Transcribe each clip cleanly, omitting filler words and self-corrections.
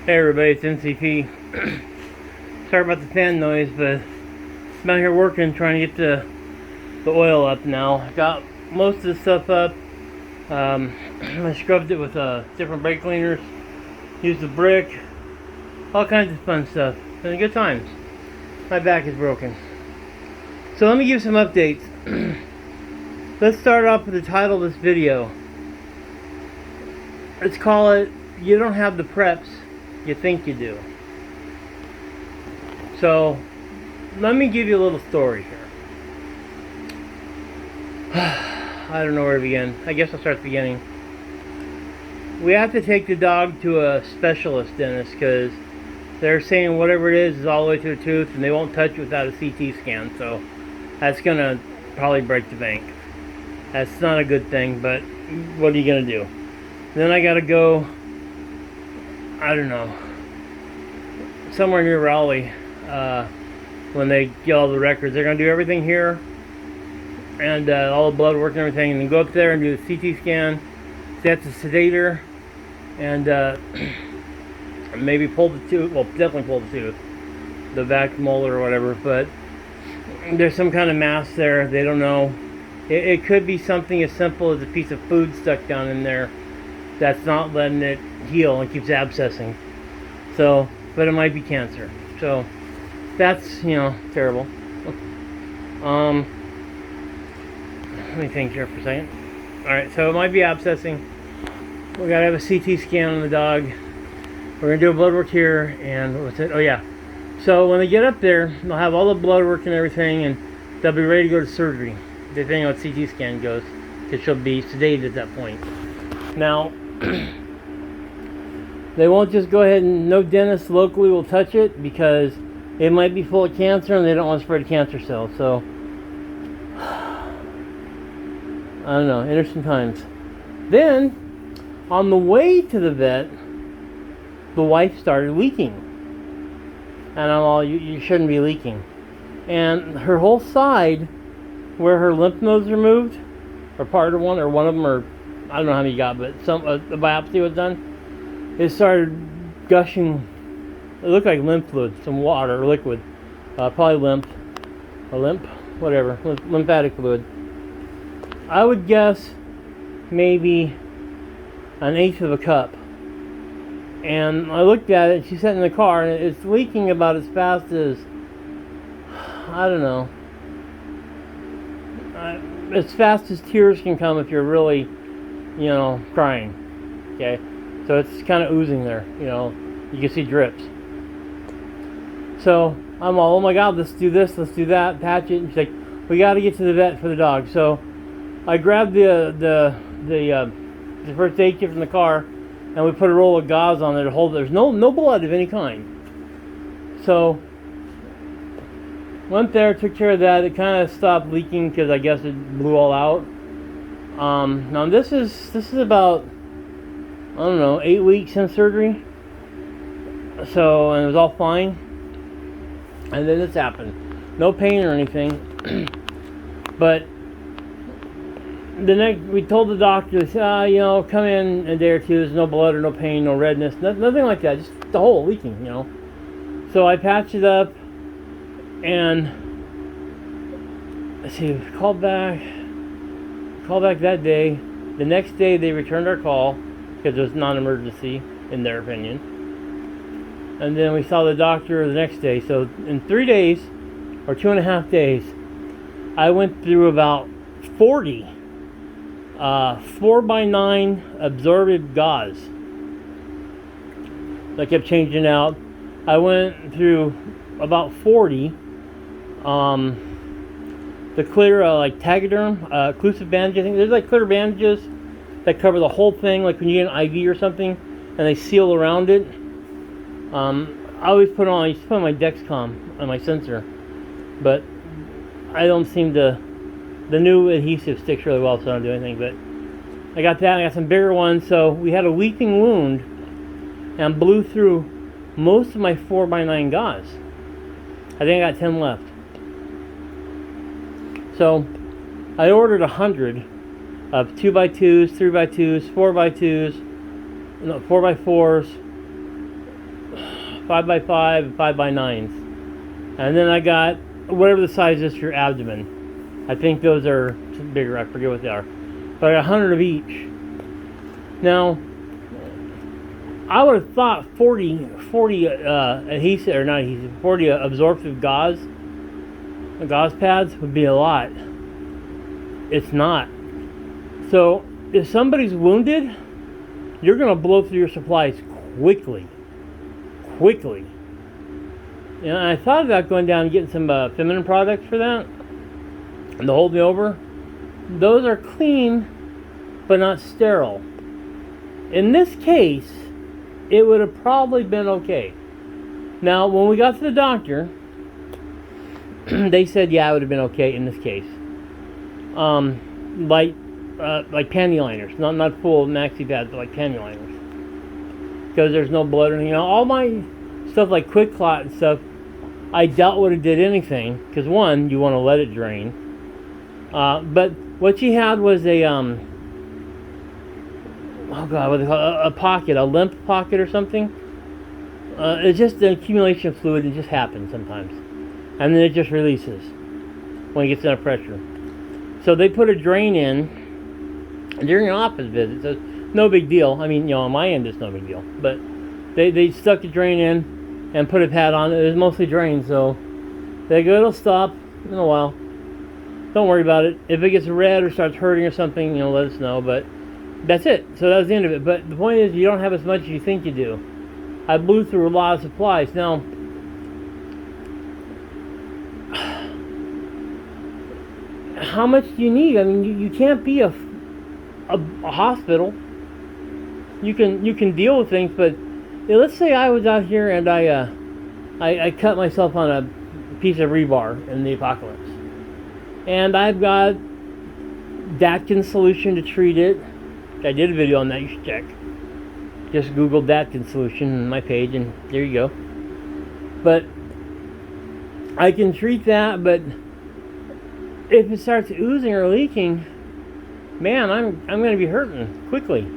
Hey everybody, it's NCP. Sorry about the fan noise, but I'm out here working, trying to get the oil up now. I got most of the stuff up. I scrubbed it with different brake cleaners, used the brick, all kinds of fun stuff. And good times. My back is broken. So let me give some updates. Let's start off with the title of this video. Let's call it, You Don't Have the Preps You Think You Do. So, let me give you a little story here. I don't know where to begin. I guess I'll start at the beginning. We have to take the dog to a specialist dentist because they're saying whatever it is all the way to the tooth and they won't touch it without a CT scan. So, that's going to probably break the bank. That's not a good thing, but what are you going to do? Then I got to go, I don't know, somewhere near Raleigh when they get all the records. They're going to do everything here and all the blood work and everything, and then go up there and do the CT scan. That's a sedator and maybe pull the tooth. Well, definitely pull the tooth, the back molar or whatever, but there's some kind of mass there. They don't know. It could be something as simple as a piece of food stuck down in there that's not letting it heal and keeps abscessing. So, but it might be cancer. So, that's, terrible. Let me think here for a second. Alright, so it might be abscessing. We gotta have a CT scan on the dog. We're gonna do a blood work here, and what's it? Oh yeah. So when they get up there, they'll have all the blood work and everything, and they'll be ready to go to surgery. Depending on how CT scan goes, because she'll be sedated at that point. Now, they won't just go ahead and no dentist locally will touch it because it might be full of cancer and they don't want to spread cancer cells. So, I don't know, interesting times. Then, on the way to the vet, the wife started leaking. And I'm all, you shouldn't be leaking. And her whole side, where her lymph nodes are moved, or part of one, or one of them, or I don't know how many you got, but the biopsy was done. It started gushing. It looked like lymph fluid, some water or liquid, probably lymphatic fluid. I would guess maybe an eighth of a cup. And I looked at it. She sat in the car, and it's leaking about as fast as, I don't know, as fast as tears can come if you're really, crying. Okay, so it's kind of oozing there. You can see drips. So I'm all, oh my God, let's do this, let's do that, patch it. And she's like, we got to get to the vet for the dog. So I grabbed the first aid kit from the car, and we put a roll of gauze on there to hold it. There's no blood of any kind. So went there, took care of that. It kind of stopped leaking because I guess it blew all out. Now this is about, I don't know, 8 weeks in surgery. So, and it was all fine. And then this happened. No pain or anything. But we told the doctor, they said, come in a day or two. There's no blood or no pain, no redness, nothing like that. Just the hole leaking, So I patched it up. And let's see, called back that day. The next day they returned our call because it was non-emergency in their opinion. And then we saw the doctor the next day. So in 3 days or 2.5 days, I went through about 40 4x9 absorbent gauze. I kept changing out. I went through about 40 the clear like Tegaderm occlusive bandages. I think there's like clear bandages that cover the whole thing, like when you get an IV or something and they seal around it. I always put on, I used to put on my Dexcom on my sensor, but I don't seem to, the new adhesive sticks really well, so I don't do anything. But I got that. I got some bigger ones. So we had a weeping wound and blew through most of my 4x9 gauze. I think I got 10 left. So I ordered 100 of 2x2s, 3x2s, 4x2s, 4x4s, 5x5 and 5x9s. And then I got whatever the size is for your abdomen. I think those are bigger, I forget what they are. But I got 100 of each. Now, I would have thought 40 adhesive, or not adhesive, 40 absorptive gauze pads would be a lot. It's not. So, if somebody's wounded, you're going to blow through your supplies quickly. And I thought about going down and getting some feminine products for that, and to hold me over. Those are clean, but not sterile. In this case, it would have probably been okay. Now, when we got to the doctor, they said, yeah, it would have been okay in this case. Like panty liners, not full maxi pads, but like panty liners, because there's no blood or anything. All my stuff like Quick Clot and stuff, I doubt would have did anything, because one, you want to let it drain. But what she had was a oh god, what do they call it? A pocket, a limp pocket or something. It's just an accumulation of fluid. It just happens sometimes, and then it just releases when it gets enough pressure. So they put a drain in during an office visit. So no big deal. I mean, on my end, it's no big deal. But they stuck the drain in and put a pad on it. It was mostly drained, so they go, it'll stop in a while. Don't worry about it. If it gets red or starts hurting or something, let us know. But that's it. So that was the end of it. But the point is, you don't have as much as you think you do. I blew through a lot of supplies. Now, how much do you need? I mean, you can't be a hospital. You can deal with things, but let's say I was out here and I cut myself on a piece of rebar in the apocalypse, and I've got Datkins solution to treat it. I did a video on that. You should check. Just Google Datkins solution on my page, and there you go. But I can treat that, but if it starts oozing or leaking, man, I'm going to be hurting quickly.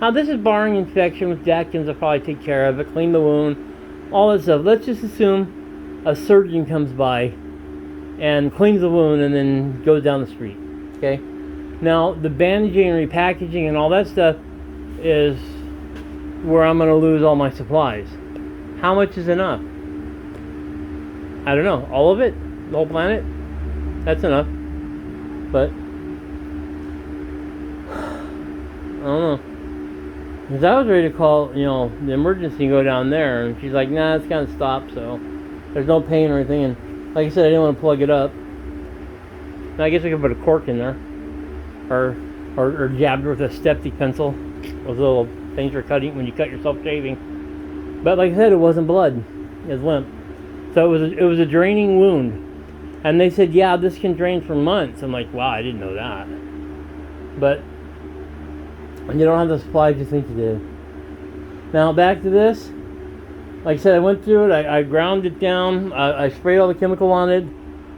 Now, this is barring infection with Datkins. I'll probably take care of it, clean the wound, all that stuff. Let's just assume a surgeon comes by and cleans the wound and then goes down the street. Okay? Now, the bandaging and repackaging and all that stuff is where I'm going to lose all my supplies. How much is enough? I don't know. All of it? The whole planet? That's enough. But I don't know. Because I was ready to call, the emergency and go down there, and she's like, nah, it's kind of stopped, so there's no pain or anything. And like I said, I didn't want to plug it up. And I guess I could put a cork in there, or jabbed with a Steptic pencil, those little things for cutting when you cut yourself shaving. But like I said, it wasn't blood; it was limp. So it was a draining wound. And they said, yeah, this can drain for months. I'm like, wow, I didn't know that. But you don't have the supplies you think you do. Now back to this. Like I said, I went through it. I ground it down. I sprayed all the chemical on it.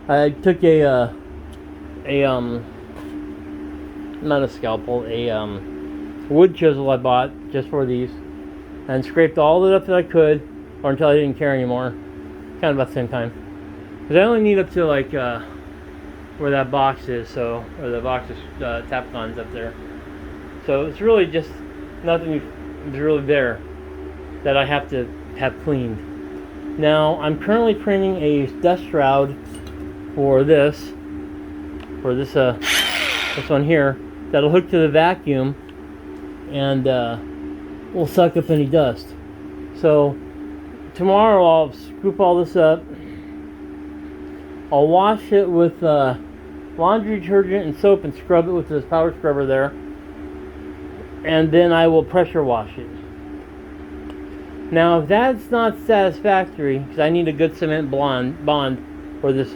I took not a scalpel, a wood chisel I bought just for these, and scraped all it up that I could, or until I didn't care anymore. Kind of about the same time. Because I only need up to like where that box is, or the box is Tapcon's up there. So it's really just nothing is really there that I have to have cleaned. Now I'm currently printing a dust shroud for this one here that'll hook to the vacuum and will suck up any dust. So tomorrow I'll scoop all this up. I'll wash it with laundry detergent and soap and scrub it with this power scrubber there. And then I will pressure wash it. Now, if that's not satisfactory, because I need a good cement bond for this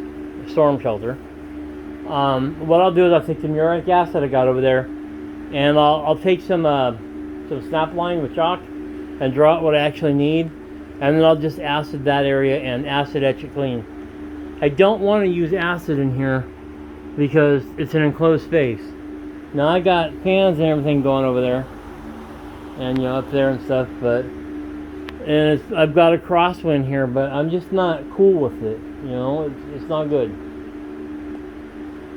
storm shelter, what I'll do is I'll take the muriatic acid I got over there, and I'll take some snap line with chalk and draw out what I actually need, and then I'll just acid that area and acid etch it clean. I don't want to use acid in here because it's an enclosed space. Now I got fans and everything going over there, and up there and stuff, but and I've got a crosswind here, but I'm just not cool with it. You know, it's not good.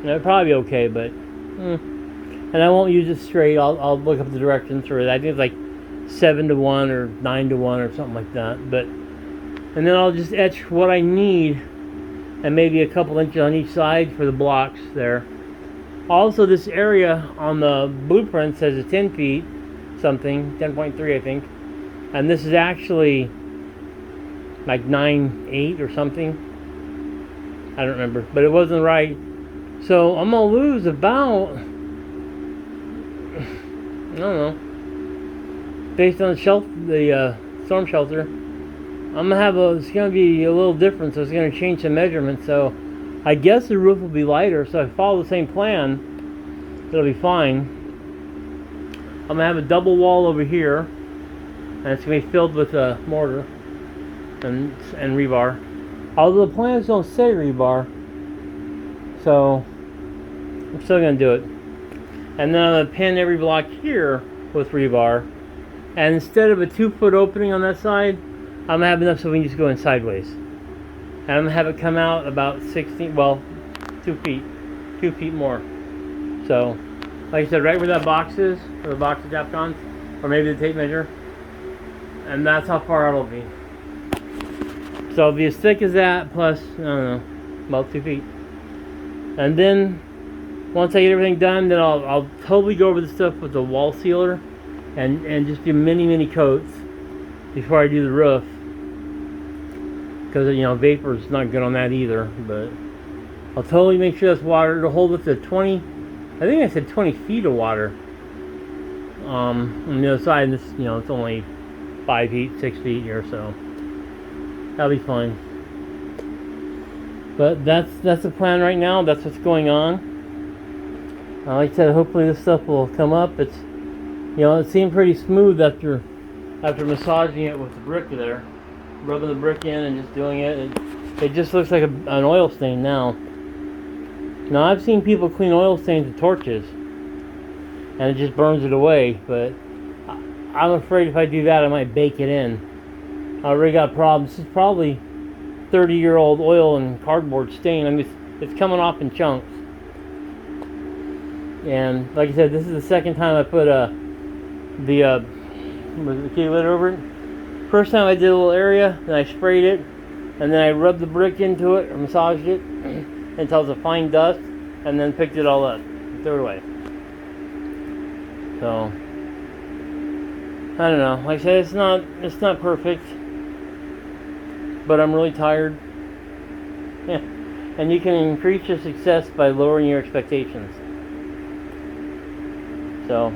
It'll probably be okay, but and I won't use it straight. I'll look up the directions for it. I think it's like 7-1 or 9-1 or something like that. But and then I'll just etch what I need, and maybe a couple inches on each side for the blocks there. Also, this area on the blueprint says it's 10 feet something, 10.3 I think, and this is actually like 9.8 or something. I don't remember, but it wasn't right. So I'm gonna lose about, I don't know, based on the storm shelter. I'm gonna have it's gonna be a little different, so it's gonna change the measurements. So I guess the roof will be lighter. So if I follow the same plan, it'll be fine. I'm gonna have a double wall over here, and it's gonna be filled with mortar and rebar. Although the plans don't say rebar, so I'm still gonna do it. And then I'm gonna pin every block here with rebar. And instead of a 2-foot opening on that side, I'm gonna have enough so we can just go in sideways. And I'm gonna have it come out about 16, well, 2 feet, 2 feet more. So, like I said, right where that box is, or the box of Japcons, or maybe the tape measure, and that's how far it'll be. So it'll be as thick as that, plus, I don't know, about 2 feet. And then, once I get everything done, then I'll totally go over the stuff with the wall sealer, and just do many coats before I do the roof. Because, you know, vapor is not good on that either, but I'll totally make sure that's water. It'll hold up to 20, I think I said 20 feet of water. On the other side, this, you know, it's only 5 feet, 6 feet here, so that'll be fine. But that's the plan right now. That's what's going on. Like I said, hopefully this stuff will come up. It's, you know, it seemed pretty smooth after massaging it with the brick there, rubbing the brick in and just doing it. It just looks like an oil stain now. Now I've seen people clean oil stains with torches, and it just burns it away. But I'm afraid if I do that, I might bake it in. I already got problems. This is probably 30-year-old oil and cardboard stain. I mean, it's coming off in chunks. And like I said, this is the second time I put the key lid over it. First time I did a little area, then I sprayed it, and then I rubbed the brick into it, or massaged it until it's a fine dust, and then picked it all up and threw it away. So I don't know. Like I said, it's not perfect, but I'm really tired. Yeah. And you can increase your success by lowering your expectations. So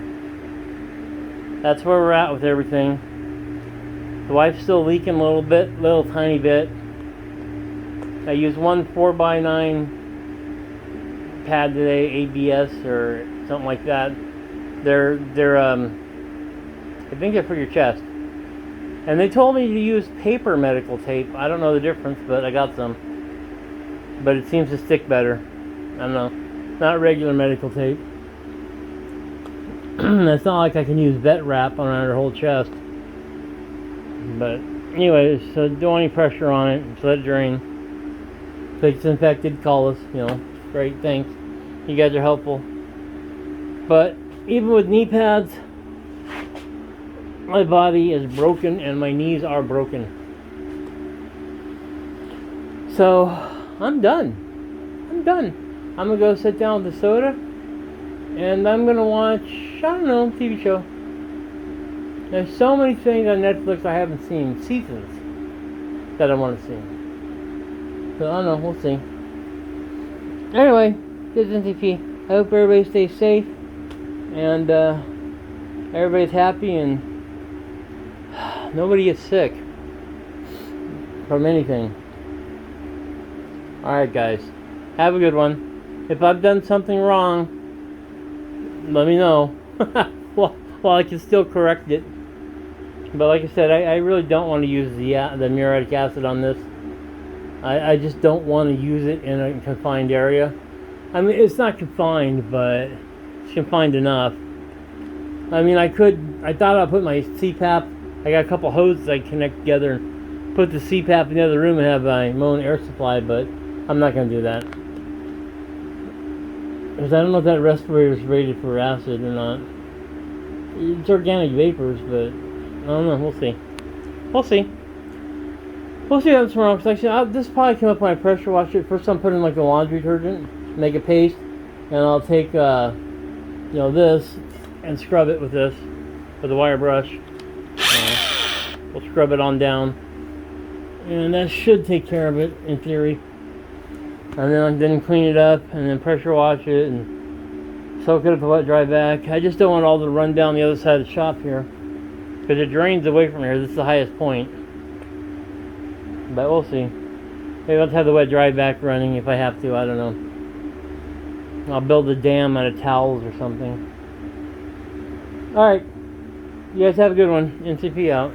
that's where we're at with everything. The wife's still leaking a little tiny bit. I used one 4x9 pad today, ABS or something like that. They're I think they're for your chest. And they told me to use paper medical tape. I don't know the difference, but I got some. But it seems to stick better. I don't know. Not regular medical tape. It's not like I can use vet wrap on her whole chest. But anyways, so don't want any pressure on it. Just let it drain. If it's infected, call us. You know, great, thanks. You guys are helpful. But even with knee pads, my body is broken and my knees are broken. So I'm done. I'm gonna go sit down with the soda, and I'm gonna watch, I don't know, TV show. There's so many things on Netflix I haven't seen, seasons, that I want to see. So I don't know, we'll see. Anyway, this is NTP. I hope everybody stays safe, and everybody's happy, and nobody gets sick from anything. Alright guys, have a good one. If I've done something wrong, let me know. Well, I can still correct it. But like I said, I really don't want to use the muriatic acid on this. I just don't want to use it in a confined area. I mean, it's not confined, but it's confined enough. I mean, I thought I'd put my CPAP I got a couple hoses I connect together and put the CPAP in the other room and have my own air supply, but I'm not going to do that. Because I don't know if that respirator is rated for acid or not. It's organic vapors, but I don't know. We'll see. We'll see. We'll see what happens tomorrow. Because this probably came up when I pressure washed it. First, I'm putting like a laundry detergent, make a paste, and I'll take this and scrub it with this, with a wire brush. We'll scrub it on down, and that should take care of it in theory. And then clean it up, and then pressure wash it, and soak it up with wet dry vac. I just don't want all to run down the other side of the shop here, because it drains away from here. This is the highest point, but we'll see. Maybe I'll have the wet dry vac running if I have to. I don't know. I'll build a dam out of towels or something. Alright. You guys have a good one. NCP out.